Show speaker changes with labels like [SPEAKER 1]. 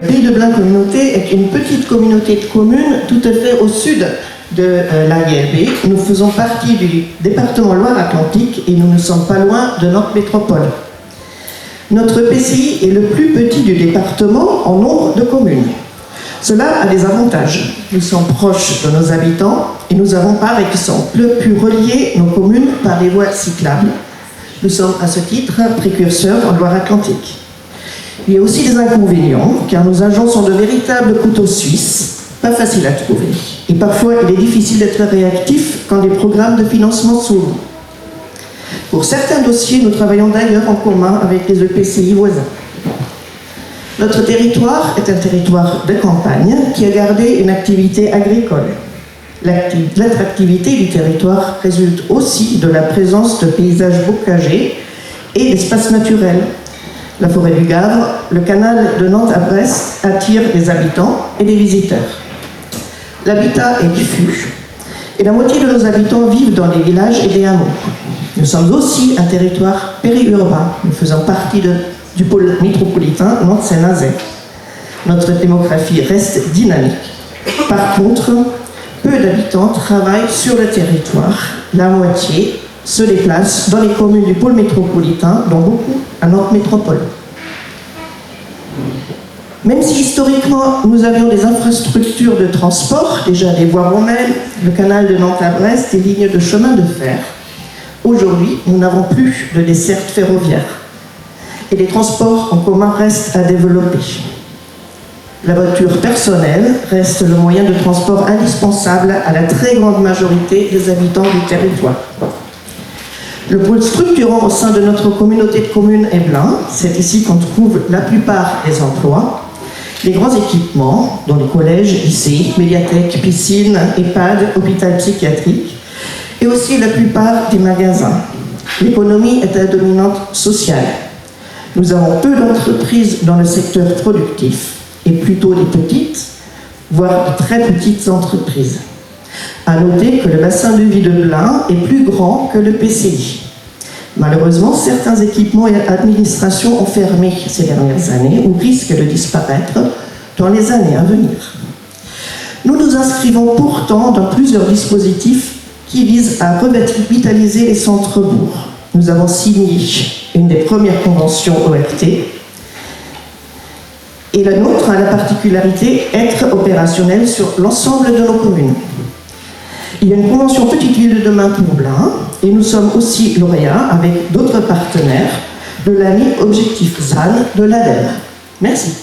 [SPEAKER 1] Pays de Blain Communauté est une petite communauté de communes tout à fait au sud de l'AILB. Nous faisons partie du département Loire-Atlantique et nous ne sommes pas loin de notre métropole. Notre PCI est le plus petit du département en nombre de communes. Cela a des avantages. Nous sommes proches de nos habitants et nous avons par exemple pu relier nos communes par des voies cyclables. Nous sommes à ce titre précurseurs en Loire-Atlantique. Il y a aussi des inconvénients, car nos agents sont de véritables couteaux suisses, pas faciles à trouver. Et parfois, il est difficile d'être réactif quand des programmes de financement s'ouvrent. Pour certains dossiers, nous travaillons d'ailleurs en commun avec les EPCI voisins. Notre territoire est un territoire de campagne qui a gardé une activité agricole. L'attractivité du territoire résulte aussi de la présence de paysages bocagers et d'espaces naturels. La forêt du Gavre, le canal de Nantes à Brest attirent des habitants et des visiteurs. L'habitat est diffus et la moitié de nos habitants vivent dans des villages et des hameaux. Nous sommes aussi un territoire périurbain. Nous faisons partie du pôle métropolitain Nantes-Saint-Nazaire. Notre démographie reste dynamique. Par contre, peu d'habitants travaillent sur le territoire. La moitié se déplacent dans les communes du pôle métropolitain, dont beaucoup à notre métropole. Même si historiquement nous avions des infrastructures de transport, déjà des voies romaines, le canal de Nantes à Brest, des lignes de chemin de fer, aujourd'hui nous n'avons plus de desserte ferroviaire et les transports en commun restent à développer. La voiture personnelle reste le moyen de transport indispensable à la très grande majorité des habitants du territoire. Le pôle structurant au sein de notre communauté de communes est Blain. C'est ici qu'on trouve la plupart des emplois, les grands équipements, dont les collèges, lycées, médiathèques, piscines, EHPAD, hôpital psychiatrique, et aussi la plupart des magasins. L'économie est à dominante sociale. Nous avons peu d'entreprises dans le secteur productif, et plutôt des petites, voire de très petites entreprises. À noter que le bassin de vie de Blain est plus grand que le PCI. Malheureusement, certains équipements et administrations ont fermé ces dernières années ou risquent de disparaître dans les années à venir. Nous nous inscrivons pourtant dans plusieurs dispositifs qui visent à revitaliser les centres-bourgs. Nous avons signé une des premières conventions ORT et la nôtre a la particularité d'être opérationnelle sur l'ensemble de nos communes. Il y a une convention Petite Ville de demain pour Blain et nous sommes aussi lauréats avec d'autres partenaires de l'année Objectif ZAN de l'ADEME. Merci.